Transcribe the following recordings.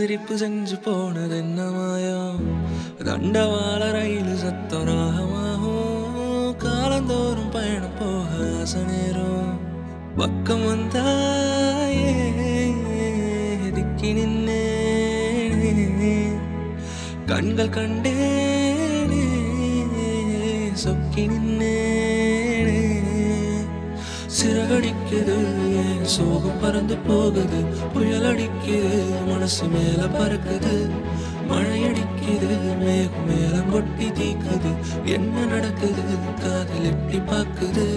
சிரிப்பு செஞ்சு போனது என்ன மாயம் தண்டவாள ரயில் சத்தம் ராகமாகும் காலந்தோறும் பயணம் போக ஆசை நேரும் பக்கம் வந்தாயே திக்கி நின்னேனே கண்கள் கண்டேனே சொக்கி நின்னேனே சிறகடிக்குது என் சோகம் பறந்து போகுது புயல் அடிக்குது மனசு மேல பறக்குது மழை அடிக்குது மேகம் மேல கொட்டி தீக்குது என்ன நடக்குது காதல் எட்டி பாக்குது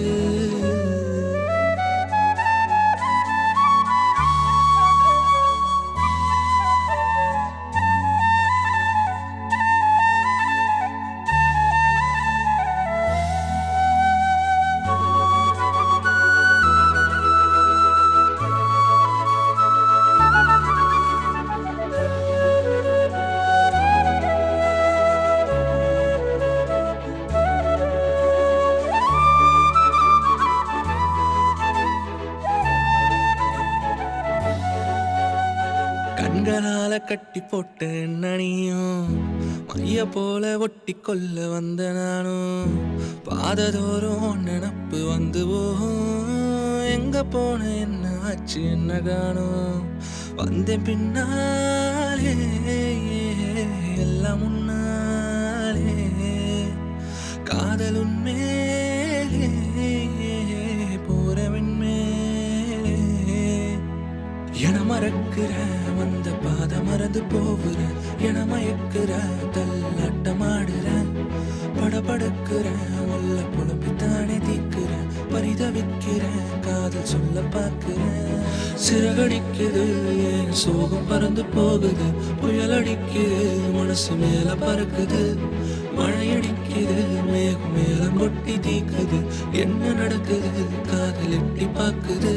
கண்களால கட்டி போட்ட நனியும் மைய போல ஒட்டி கொள்ள வந்த நானும் பாததோறும் நினப்பு வந்து போகும் எங்க போன என்ன ஆச்சு என்ன காணும் வந்தேன் பின்னாலே எல்லாம் முன்னாலே காதல் உன்மேலே போறவன் மேலே என மறக்கிற வந்த பாத மறந்து போகிற என மயக்கிற தள்ளாட்டமாடுற படபடுக்கிற உள்ள புலம்பித்தானே தீக்கிற பரிதவிக்கிற காதல் சொல்ல பார்க்கிற சிறகடிக்குது என் சோகம் பறந்து போகுது புயல் அடிக்குது மனசு மேல பறக்குது மழை அடிக்குது மேகம் மேல கொட்டி தீக்குது என்ன நடக்குது காதல் எட்டி பாக்குது